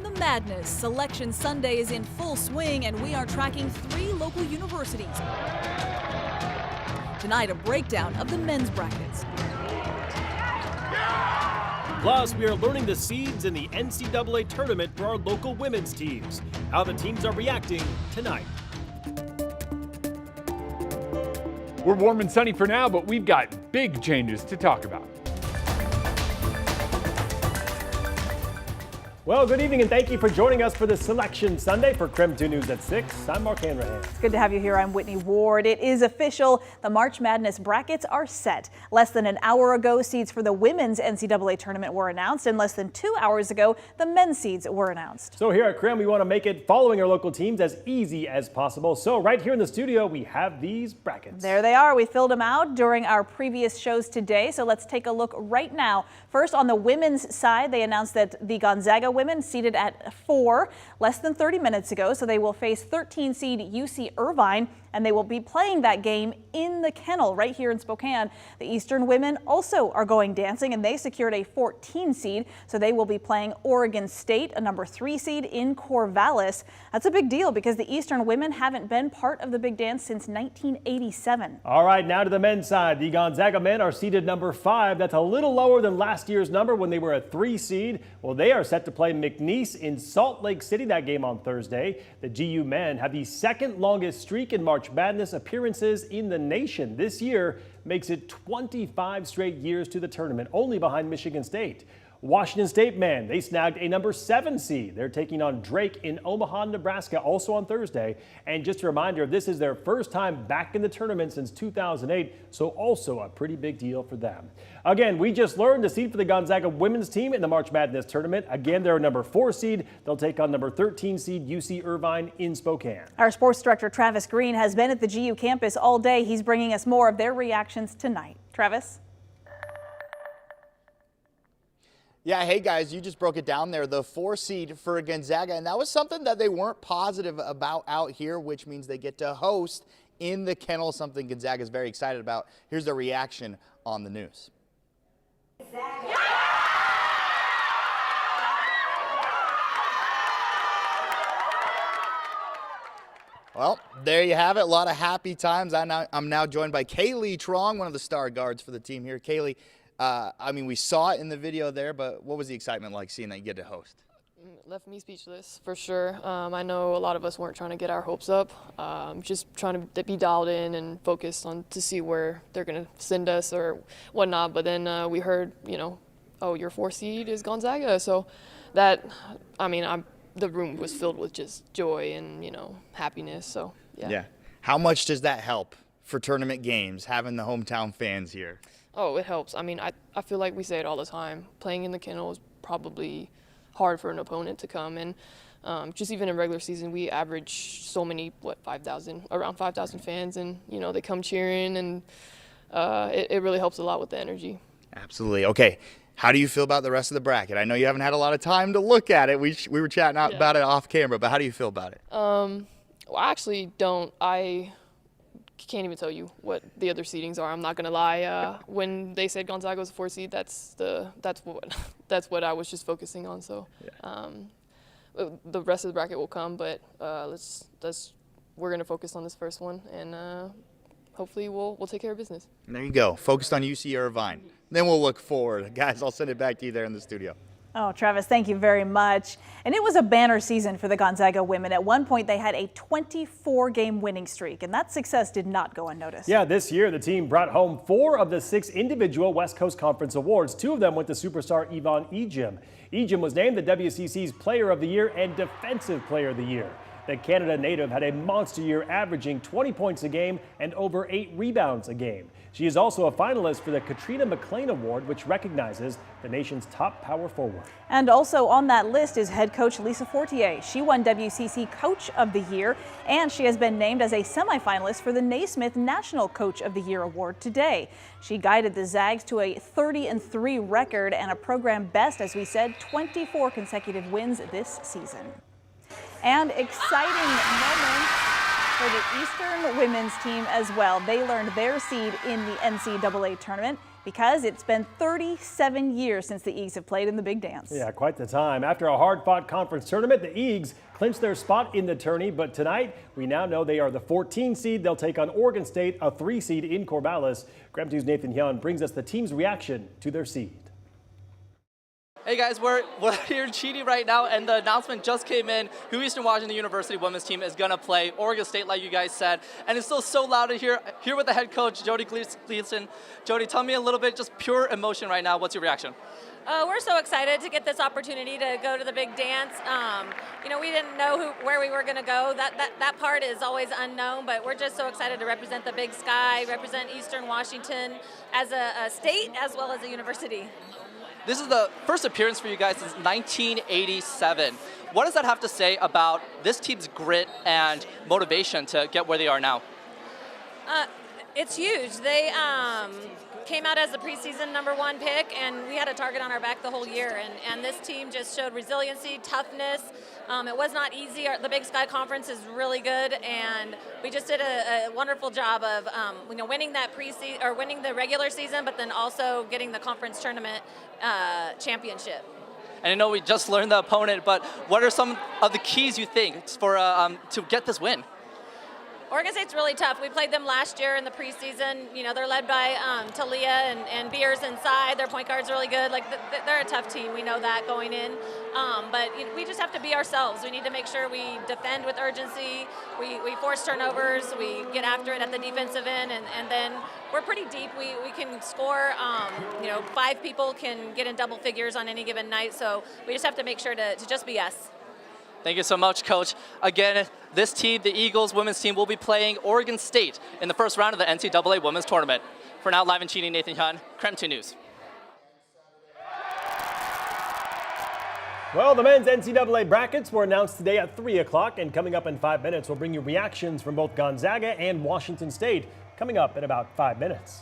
From the madness, Selection Sunday is in full swing, and we are tracking 3 local universities. Tonight, a breakdown of the men's brackets. Plus, we are learning the seeds in the NCAA Tournament for our local women's teams. How the teams are reacting tonight. We're warm and sunny for now, but we've got big changes to talk about. Well, good evening and thank you for joining us for the Selection Sunday for KREM 2 News at 6. I'm Mark Hanrahan. It's good to have you here. I'm Whitney Ward. It is official. The March Madness brackets are set. Less than an hour ago, seeds for the women's NCAA tournament were announced, and less than 2 hours ago, the men's seeds were announced. So here at KREM, we want to make it following our local teams as easy as possible. So right here in the studio, we have these brackets. There they are. We filled them out during our previous shows today. So let's take a look right now. First, on the women's side, they announced that the Gonzaga Women seated at 4 less than 30 minutes ago, so they will face 13 seed UC Irvine, and they will be playing that game in the Kennel right here in Spokane. The Eastern women also are going dancing, and they secured a 14 seed, so they will be playing Oregon State, a number 3 seed in Corvallis. That's a big deal because the Eastern women haven't been part of the big dance since 1987. All right, now to the men's side. The Gonzaga men are seeded number 5. That's a little lower than last year's number when they were a 3 seed. Well, they are set to play McNeese in Salt Lake City that game on Thursday. The GU men have the second longest streak in March Madness appearances in the nation. This year makes it 25 straight years to the tournament, only behind Michigan State. Washington State men, they snagged a number 7 seed. They're taking on Drake in Omaha, Nebraska, also on Thursday. And just a reminder, this is their first time back in the tournament since 2008, so also a pretty big deal for them. Again, we just learned the seed for the Gonzaga women's team in the March Madness tournament. Again, they're a number 4 seed. They'll take on number 13 seed UC Irvine in Spokane. Our sports director Travis Green has been at the GU campus all day. He's bringing us more of their reactions tonight. Travis? Yeah, hey guys, you just broke it down there, the 4 seed for Gonzaga, and that was something that they weren't positive about out here, which means they get to host in the Kennel, something Gonzaga is very excited about. Here's their reaction on the news. Well, there you have it. A lot of happy times. I'm now joined by Kaylee Trong, one of the star guards for the team here. Kaylee, I mean, we saw it in the video there, but what was the excitement like seeing that you get to host? Left me speechless, for sure. I know a lot of us weren't trying to get our hopes up, just trying to be dialed in and focused on to see where they're going to send us or whatnot. But then we heard, you know, oh, your 4 seed is Gonzaga. So that, I mean, the room was filled with just joy and, you know, happiness. So, yeah. Yeah. How much does that help for tournament games, having the hometown fans here? Oh, it helps. I mean, I feel like we say it all the time. Playing in the Kennel is probably hard for an opponent to come. And just even in regular season, we average so many, around 5,000 fans. And, you know, they come cheering, and it really helps a lot with the energy. Absolutely. Okay. How do you feel about the rest of the bracket? I know you haven't had a lot of time to look at it. We were chatting about it off camera, but how do you feel about it? Well, I actually don't. I can't even tell you what the other seedings are. I'm not gonna lie. When they said Gonzaga was a 4 seed, that's what I was just focusing on. So the rest of the bracket will come, but we're gonna focus on this first one, and hopefully we'll take care of business. And there you go. Focused on UC Irvine. Then we'll look forward. Guys, I'll send it back to you there in the studio. Oh, Travis, thank you very much. And it was a banner season for the Gonzaga women. At one point, they had a 24-game winning streak, and that success did not go unnoticed. Yeah, this year the team brought home 4 of the 6 individual West Coast Conference awards. 2 of them went to superstar Yvonne Ejim. Ejim was named the WCC's Player of the Year and Defensive Player of the Year. The Canada native had a monster year, averaging 20 points a game and over 8 rebounds a game. She is also a finalist for the Katrina McLean Award, which recognizes the nation's top power forward. And also on that list is head coach Lisa Fortier. She won WCC Coach of the Year, and she has been named as a semifinalist for the Naismith National Coach of the Year Award today. She guided the Zags to a 30-3 record and a program best, as we said, 24 consecutive wins this season. And exciting moments for the Eastern women's team as well. They learned their seed in the NCAA tournament. because it's been 37 years since the Eags have played in the big dance. Yeah, quite the time. After a hard-fought conference tournament, the Eags clinched their spot in the tourney, but tonight we now know they are the 14 seed. They'll take on Oregon State, a 3 seed in Corvallis. KREM 2's Nathan Hyun brings us the team's reaction to their seed. Hey guys, we're here in Cheaty right now, and the announcement just came in who Eastern Washington University women's team is going to play. Oregon State, like you guys said, and it's still so loud to hear. Here with the head coach, Jody Gleason. Jody, tell me a little bit, just pure emotion right now. What's your reaction? We're so excited to get this opportunity to go to the big dance. You know, we didn't know where we were going to go. That part is always unknown, but we're just so excited to represent the Big Sky, represent Eastern Washington as a state as well as a university. This is the first appearance for you guys since 1987. What does that have to say about this team's grit and motivation to get where they are now? It's huge. They came out as the preseason #1 pick, and we had a target on our back the whole year. And this team just showed resiliency, toughness. It was not easy. The Big Sky Conference is really good, and we just did a wonderful job of winning that preseason or winning the regular season, but then also getting the conference tournament championship. And I know we just learned the opponent, but what are some of the keys you think for to get this win? Oregon State's really tough. We played them last year in the preseason. You know, they're led by Talia and Beers inside. Their point guard's really good. Like, they're a tough team. We know that going in. But we just have to be ourselves. We need to make sure we defend with urgency. We force turnovers. We get after it at the defensive end. And then we're pretty deep. We can score. 5 people can get in double figures on any given night. So we just have to make sure to just be us. Thank you so much, Coach. Again, this team, the Eagles women's team, will be playing Oregon State in the first round of the NCAA Women's Tournament. For now, live in Cheaty, Nathan Hyun, KREM 2 News. Well, the men's NCAA brackets were announced today at 3 o'clock, and coming up in 5 minutes, we'll bring you reactions from both Gonzaga and Washington State, coming up in about 5 minutes.